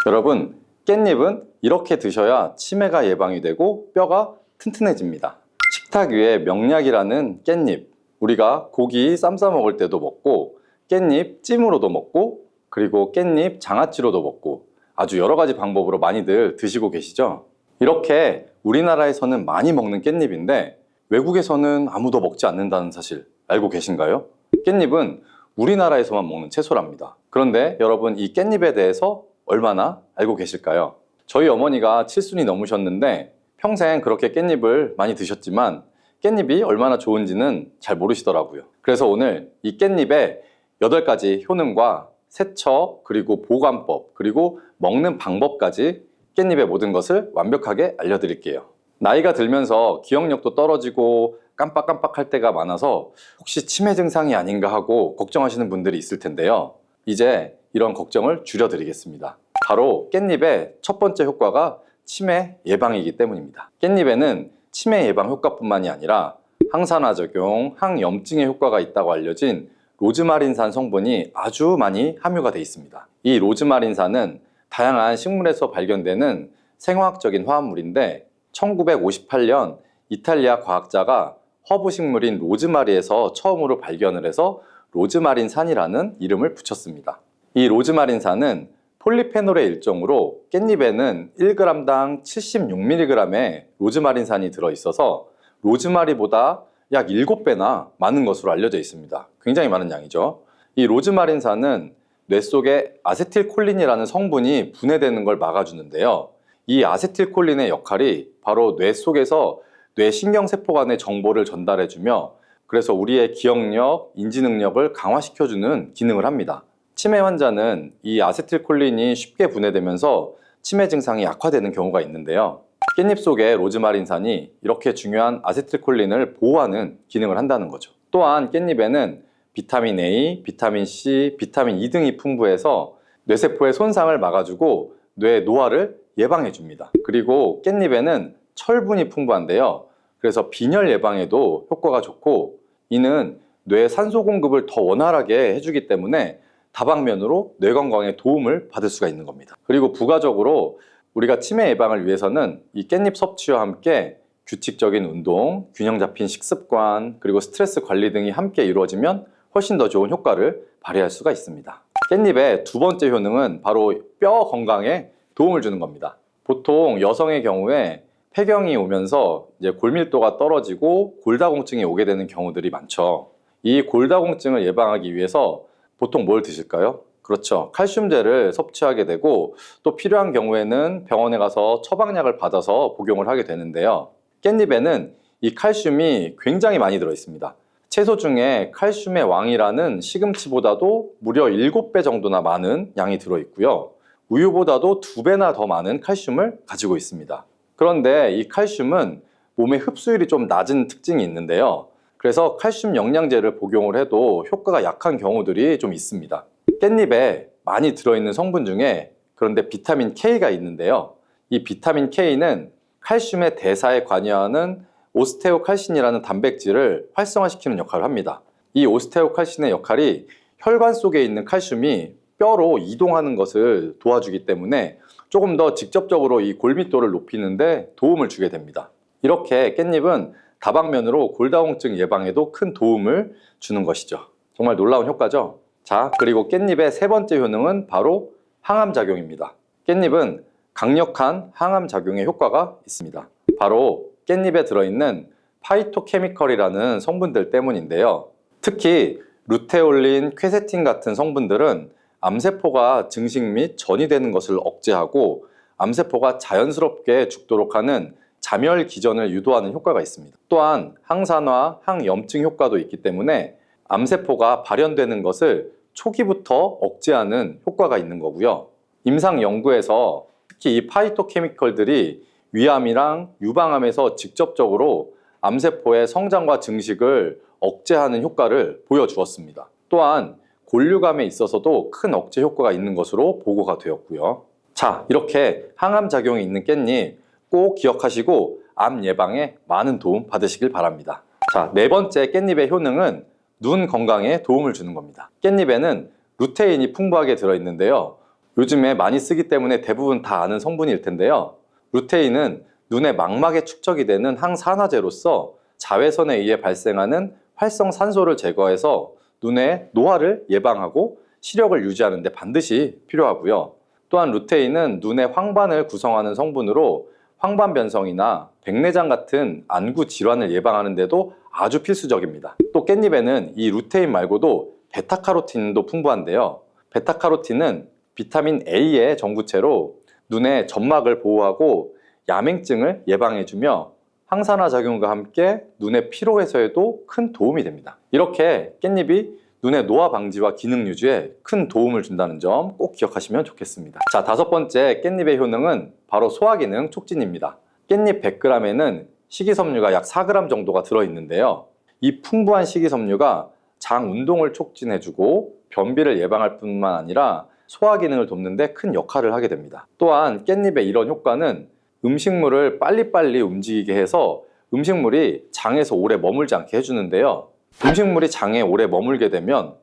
Speaker 1: 여러분, 깻잎은 이렇게 드셔야 치매가 예방이 되고 뼈가 튼튼해집니다. 식탁 위에 명약이라는 깻잎, 우리가 고기 쌈 싸 먹을 때도 먹고 깻잎 찜으로도 먹고 그리고 깻잎 장아찌로도 먹고 아주 여러 가지 방법으로 많이들 드시고 계시죠? 이렇게 우리나라에서는 많이 먹는 깻잎인데 외국에서는 아무도 먹지 않는다는 사실 알고 계신가요? 깻잎은 우리나라에서만 먹는 채소랍니다. 그런데 여러분, 이 깻잎에 대해서 얼마나 알고 계실까요? 저희 어머니가 7순이 넘으셨는데 평생 그렇게 깻잎을 많이 드셨지만 깻잎이 얼마나 좋은지는 잘 모르시더라고요. 그래서 오늘 이 깻잎의 8가지 효능과 세척, 그리고 보관법, 그리고 먹는 방법까지 깻잎의 모든 것을 완벽하게 알려드릴게요. 나이가 들면서 기억력도 떨어지고 깜빡깜빡할 때가 많아서 혹시 치매 증상이 아닌가 하고 걱정하시는 분들이 있을 텐데요. 이제 이런 걱정을 줄여드리겠습니다. 바로 깻잎의 첫 번째 효과가 치매 예방이기 때문입니다. 깻잎에는 치매 예방 효과뿐만이 아니라 항산화 작용, 항염증의 효과가 있다고 알려진 로즈마린산 성분이 아주 많이 함유가 되어 있습니다. 이 로즈마린산은 다양한 식물에서 발견되는 생화학적인 화합물인데 1958년 이탈리아 과학자가 허브 식물인 로즈마리에서 처음으로 발견을 해서 로즈마린산이라는 이름을 붙였습니다. 이 로즈마린산은 폴리페놀의 일종으로 깻잎에는 1g당 76mg의 로즈마린산이 들어있어서 로즈마리보다 약 7배나 많은 것으로 알려져 있습니다. 굉장히 많은 양이죠. 이 로즈마린산은 뇌 속에 아세틸콜린이라는 성분이 분해되는 걸 막아주는데요. 이 아세틸콜린의 역할이 바로 뇌 속에서 뇌신경세포 간의 정보를 전달해주며 그래서 우리의 기억력, 인지 능력을 강화시켜주는 기능을 합니다. 치매 환자는 이 아세틸콜린이 쉽게 분해되면서 치매 증상이 약화되는 경우가 있는데요. 깻잎 속의 로즈마린산이 이렇게 중요한 아세틸콜린을 보호하는 기능을 한다는 거죠. 또한 깻잎에는 비타민 A, 비타민 C, 비타민 E 등이 풍부해서 뇌세포의 손상을 막아주고 뇌 노화를 예방해줍니다. 그리고 깻잎에는 철분이 풍부한데요. 그래서 빈혈 예방에도 효과가 좋고 이는 뇌 산소 공급을 더 원활하게 해주기 때문에 다방면으로 뇌 건강에 도움을 받을 수가 있는 겁니다. 그리고 부가적으로 우리가 치매 예방을 위해서는 이 깻잎 섭취와 함께 규칙적인 운동, 균형 잡힌 식습관, 그리고 스트레스 관리 등이 함께 이루어지면 훨씬 더 좋은 효과를 발휘할 수가 있습니다. 깻잎의 두 번째 효능은 바로 뼈 건강에 도움을 주는 겁니다. 보통 여성의 경우에 폐경이 오면서 이제 골밀도가 떨어지고 골다공증이 오게 되는 경우들이 많죠. 이 골다공증을 예방하기 위해서 보통 뭘 드실까요? 그렇죠. 칼슘제를 섭취하게 되고 또 필요한 경우에는 병원에 가서 처방약을 받아서 복용을 하게 되는데요. 깻잎에는 이 칼슘이 굉장히 많이 들어 있습니다. 채소 중에 칼슘의 왕이라는 시금치보다도 무려 7배 정도나 많은 양이 들어 있고요. 우유보다도 2배나 더 많은 칼슘을 가지고 있습니다. 그런데 이 칼슘은 몸의 흡수율이 좀 낮은 특징이 있는데요. 그래서 칼슘 영양제를 복용을 해도 효과가 약한 경우들이 좀 있습니다. 깻잎에 많이 들어있는 성분 중에 그런데 비타민 K가 있는데요. 이 비타민 K는 칼슘의 대사에 관여하는 오스테오칼신이라는 단백질을 활성화시키는 역할을 합니다. 이 오스테오칼신의 역할이 혈관 속에 있는 칼슘이 뼈로 이동하는 것을 도와주기 때문에 조금 더 직접적으로 이 골밀도를 높이는데 도움을 주게 됩니다. 이렇게 깻잎은 다방면으로 골다공증 예방에도 큰 도움을 주는 것이죠. 정말 놀라운 효과죠? 자, 그리고 깻잎의 세 번째 효능은 바로 항암작용입니다. 깻잎은 강력한 항암작용의 효과가 있습니다. 바로 깻잎에 들어있는 파이토케미컬이라는 성분들 때문인데요. 특히 루테올린, 퀘세틴 같은 성분들은 암세포가 증식 및 전이되는 것을 억제하고 암세포가 자연스럽게 죽도록 하는 자멸 기전을 유도하는 효과가 있습니다. 또한 항산화, 항염증 효과도 있기 때문에 암세포가 발현되는 것을 초기부터 억제하는 효과가 있는 거고요. 임상 연구에서 특히 이 파이토케미컬들이 위암이랑 유방암에서 직접적으로 암세포의 성장과 증식을 억제하는 효과를 보여주었습니다. 또한 골류감에 있어서도 큰 억제 효과가 있는 것으로 보고가 되었고요. 자, 이렇게 항암작용이 있는 깻잎 꼭 기억하시고 암 예방에 많은 도움 받으시길 바랍니다. 자, 네 번째 깻잎의 효능은 눈 건강에 도움을 주는 겁니다. 깻잎에는 루테인이 풍부하게 들어있는데요. 요즘에 많이 쓰기 때문에 대부분 다 아는 성분일 텐데요. 루테인은 눈의 망막에 축적이 되는 항산화제로서 자외선에 의해 발생하는 활성산소를 제거해서 눈의 노화를 예방하고 시력을 유지하는 데 반드시 필요하고요. 또한 루테인은 눈의 황반을 구성하는 성분으로 황반 변성이나 백내장 같은 안구 질환을 예방하는 데도 아주 필수적입니다. 또 깻잎에는 이 루테인 말고도 베타카로틴도 풍부한데요. 베타카로틴은 비타민 A의 전구체로 눈의 점막을 보호하고 야맹증을 예방해주며 항산화 작용과 함께 눈의 피로 해소에도 큰 도움이 됩니다. 이렇게 깻잎이 눈의 노화 방지와 기능 유지에 큰 도움을 준다는 점 꼭 기억하시면 좋겠습니다. 자, 다섯 번째 깻잎의 효능은 바로 소화기능 촉진입니다. 깻잎 100g에는 식이섬유가 약 4g 정도가 들어있는데요. 이 풍부한 식이섬유가 장 운동을 촉진해주고 변비를 예방할 뿐만 아니라 소화 기능을 돕는 데 큰 역할을 하게 됩니다. 또한 깻잎의 이런 효과는 음식물을 빨리빨리 움직이게 해서 음식물이 장에서 오래 머물지 않게 해주는데요. 음식물이 장에 오래 머물게 되면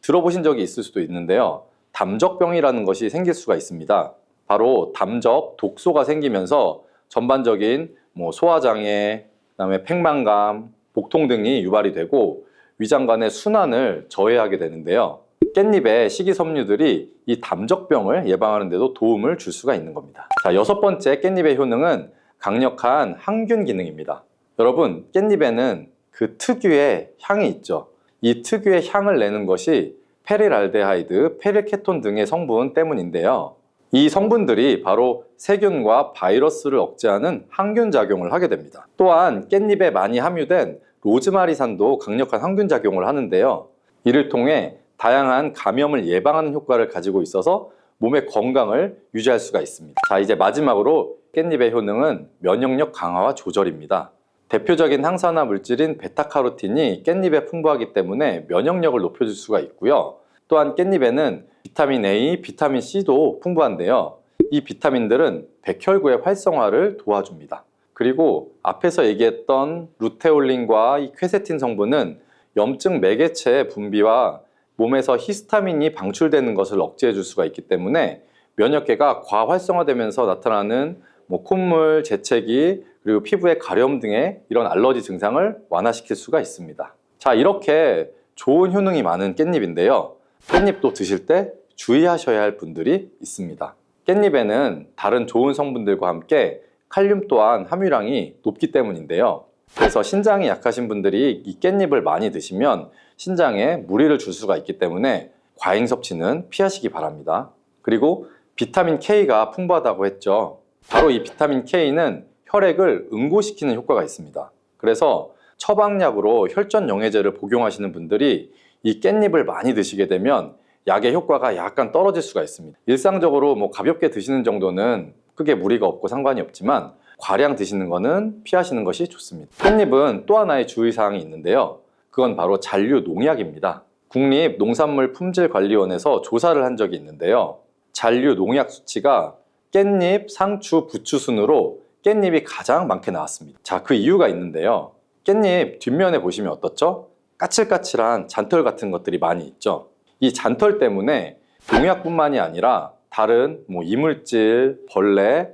Speaker 1: 들어보신 적이 있을 수도 있는데요. 담적병이라는 것이 생길 수가 있습니다. 바로 담적, 독소가 생기면서 전반적인 소화장애, 그다음에 팽만감, 복통 등이 유발이 되고 위장관의 순환을 저해하게 되는데요. 깻잎의 식이섬유들이 이 담적병을 예방하는 데도 도움을 줄 수가 있는 겁니다. 자, 여섯 번째 깻잎의 효능은 강력한 항균 기능입니다. 여러분, 깻잎에는 그 특유의 향이 있죠. 이 특유의 향을 내는 것이 페릴알데하이드, 페릴케톤 등의 성분 때문인데요. 이 성분들이 바로 세균과 바이러스를 억제하는 항균 작용을 하게 됩니다. 또한 깻잎에 많이 함유된 로즈마리산도 강력한 항균 작용을 하는데요. 이를 통해 다양한 감염을 예방하는 효과를 가지고 있어서 몸의 건강을 유지할 수가 있습니다. 자, 이제 마지막으로 깻잎의 효능은 면역력 강화와 조절입니다. 대표적인 항산화 물질인 베타카로틴이 깻잎에 풍부하기 때문에 면역력을 높여줄 수가 있고요. 또한 깻잎에는 비타민 A, 비타민 C도 풍부한데요. 이 비타민들은 백혈구의 활성화를 도와줍니다. 그리고 앞에서 얘기했던 루테올린과 이 퀘세틴 성분은 염증 매개체의 분비와 몸에서 히스타민이 방출되는 것을 억제해 줄 수가 있기 때문에 면역계가 과활성화되면서 나타나는 콧물, 재채기, 그리고 피부의 가려움 등의 이런 알러지 증상을 완화시킬 수가 있습니다. 자, 이렇게 좋은 효능이 많은 깻잎인데요. 깻잎도 드실 때 주의하셔야 할 분들이 있습니다. 깻잎에는 다른 좋은 성분들과 함께 칼륨 또한 함유량이 높기 때문인데요. 그래서 신장이 약하신 분들이 이 깻잎을 많이 드시면 신장에 무리를 줄 수가 있기 때문에 과잉 섭취는 피하시기 바랍니다. 그리고 비타민 K가 풍부하다고 했죠. 바로 이 비타민 K는 혈액을 응고시키는 효과가 있습니다. 그래서 처방약으로 혈전 영해제를 복용하시는 분들이 이 깻잎을 많이 드시게 되면 약의 효과가 약간 떨어질 수가 있습니다. 일상적으로 가볍게 드시는 정도는 크게 무리가 없고 상관이 없지만 과량 드시는 거는 피하시는 것이 좋습니다. 깻잎은 또 하나의 주의사항이 있는데요. 그건 바로 잔류 농약입니다. 국립농산물품질관리원에서 조사를 한 적이 있는데요. 잔류 농약 수치가 깻잎, 상추, 부추 순으로 깻잎이 가장 많게 나왔습니다. 자, 그 이유가 있는데요. 깻잎 뒷면에 보시면 어떻죠? 까칠까칠한 잔털 같은 것들이 많이 있죠. 이 잔털 때문에 농약뿐만이 아니라 다른 이물질, 벌레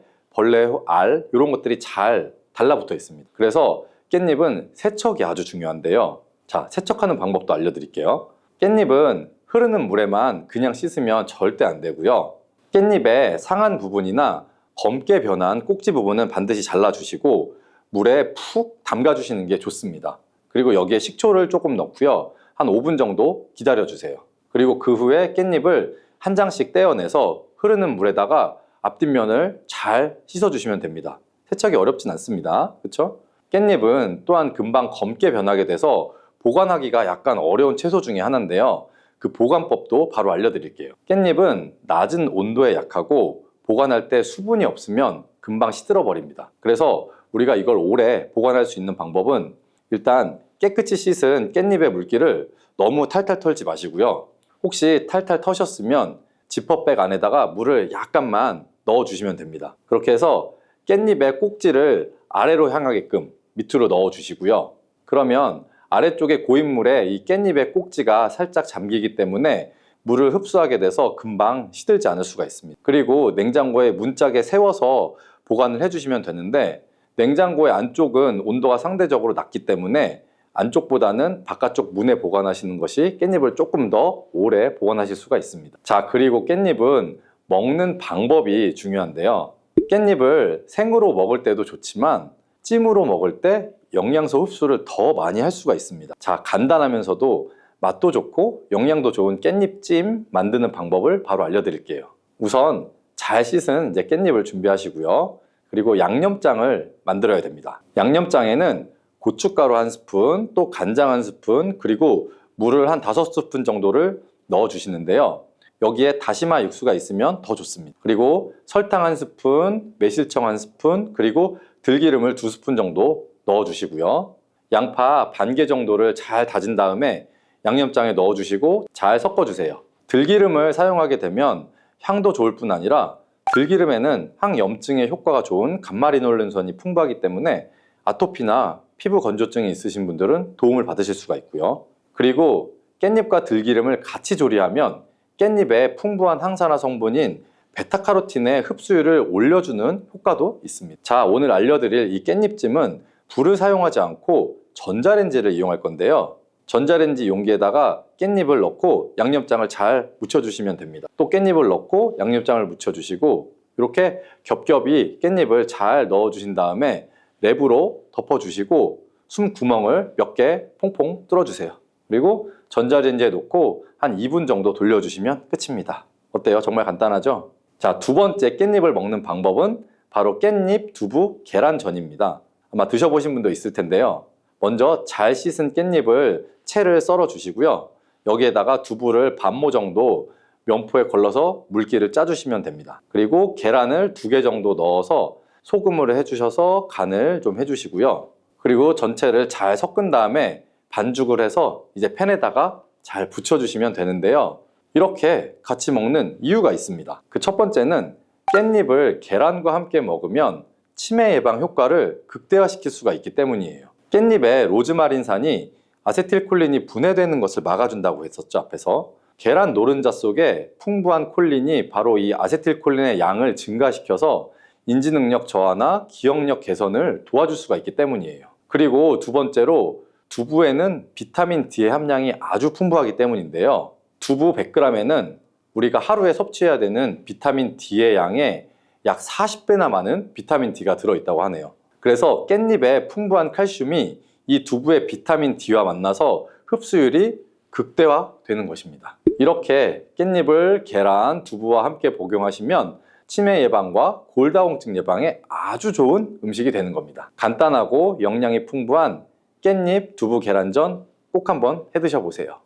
Speaker 1: 알 이런 것들이 잘 달라붙어 있습니다. 그래서 깻잎은 세척이 아주 중요한데요. 자, 세척하는 방법도 알려드릴게요. 깻잎은 흐르는 물에만 그냥 씻으면 절대 안 되고요. 깻잎의 상한 부분이나 검게 변한 꼭지 부분은 반드시 잘라주시고 물에 푹 담가주시는 게 좋습니다. 그리고 여기에 식초를 조금 넣고요. 한 5분 정도 기다려주세요. 그리고 그 후에 깻잎을 한 장씩 떼어내서 흐르는 물에다가 앞뒷면을 잘 씻어주시면 됩니다. 세척이 어렵진 않습니다. 그렇죠? 깻잎은 또한 금방 검게 변하게 돼서 보관하기가 약간 어려운 채소 중에 하나인데요. 그 보관법도 바로 알려드릴게요. 깻잎은 낮은 온도에 약하고 보관할 때 수분이 없으면 금방 시들어 버립니다. 그래서 우리가 이걸 오래 보관할 수 있는 방법은 일단 깨끗이 씻은 깻잎의 물기를 너무 탈탈 털지 마시고요. 혹시 탈탈 터셨으면 지퍼백 안에다가 물을 약간만 넣어주시면 됩니다. 그렇게 해서 깻잎의 꼭지를 아래로 향하게끔 밑으로 넣어주시고요. 그러면 아래쪽에 고인물에 이 깻잎의 꼭지가 살짝 잠기기 때문에 물을 흡수하게 돼서 금방 시들지 않을 수가 있습니다. 그리고 냉장고에 문짝에 세워서 보관을 해주시면 되는데 냉장고의 안쪽은 온도가 상대적으로 낮기 때문에 안쪽보다는 바깥쪽 문에 보관하시는 것이 깻잎을 조금 더 오래 보관하실 수가 있습니다. 자, 그리고 깻잎은 먹는 방법이 중요한데요. 깻잎을 생으로 먹을 때도 좋지만 찜으로 먹을 때 영양소 흡수를 더 많이 할 수가 있습니다. 자, 간단하면서도 맛도 좋고 영양도 좋은 깻잎찜 만드는 방법을 바로 알려드릴게요. 우선 잘 씻은 이제 깻잎을 준비하시고요. 그리고 양념장을 만들어야 됩니다. 양념장에는 고춧가루 1스푼, 또 간장 1스푼, 그리고 물을 한 5스푼 정도를 넣어주시는데요. 여기에 다시마 육수가 있으면 더 좋습니다. 그리고 설탕 1스푼, 매실청 1스푼, 그리고 들기름을 2스푼 정도 넣어주시고요. 양파 반 개 정도를 잘 다진 다음에 양념장에 넣어주시고 잘 섞어주세요. 들기름을 사용하게 되면 향도 좋을 뿐 아니라 들기름에는 항염증에 효과가 좋은 감마리놀렌산이 풍부하기 때문에 아토피나 피부 건조증이 있으신 분들은 도움을 받으실 수가 있고요. 그리고 깻잎과 들기름을 같이 조리하면 깻잎의 풍부한 항산화 성분인 베타카로틴의 흡수율을 올려주는 효과도 있습니다. 자, 오늘 알려드릴 이 깻잎찜은 불을 사용하지 않고 전자레인지를 이용할 건데요. 전자레인지 용기에다가 깻잎을 넣고 양념장을 잘 묻혀주시면 됩니다. 또 깻잎을 넣고 양념장을 묻혀주시고 이렇게 겹겹이 깻잎을 잘 넣어주신 다음에 랩으로 덮어주시고 숨 구멍을 몇 개 퐁퐁 뚫어주세요. 그리고 전자레인지에 놓고 한 2분 정도 돌려주시면 끝입니다. 어때요? 정말 간단하죠? 자, 두 번째 깻잎을 먹는 방법은 바로 깻잎 두부 계란전입니다. 아마 드셔보신 분도 있을 텐데요. 먼저 잘 씻은 깻잎을 채를 썰어 주시고요. 여기에다가 두부를 반모 정도 면포에 걸러서 물기를 짜주시면 됩니다. 그리고 계란을 2개 정도 넣어서 소금을 해주셔서 간을 좀 해주시고요. 그리고 전체를 잘 섞은 다음에 반죽을 해서 이제 팬에다가 잘 붙여주시면 되는데요. 이렇게 같이 먹는 이유가 있습니다. 그 첫 번째는 깻잎을 계란과 함께 먹으면 치매 예방 효과를 극대화시킬 수가 있기 때문이에요. 깻잎에 로즈마린산이 아세틸콜린이 분해되는 것을 막아준다고 했었죠, 앞에서. 계란 노른자 속에 풍부한 콜린이 바로 이 아세틸콜린의 양을 증가시켜서 인지 능력 저하나 기억력 개선을 도와줄 수가 있기 때문이에요. 그리고 두 번째로 두부에는 비타민 D의 함량이 아주 풍부하기 때문인데요. 두부 100g에는 우리가 하루에 섭취해야 되는 비타민 D의 양의 약 40배나 많은 비타민 D가 들어있다고 하네요. 그래서 깻잎의 풍부한 칼슘이 이 두부의 비타민 D와 만나서 흡수율이 극대화되는 것입니다. 이렇게 깻잎을 계란, 두부와 함께 복용하시면 치매 예방과 골다공증 예방에 아주 좋은 음식이 되는 겁니다. 간단하고 영양이 풍부한 깻잎 두부 계란전 꼭 한번 해 드셔 보세요.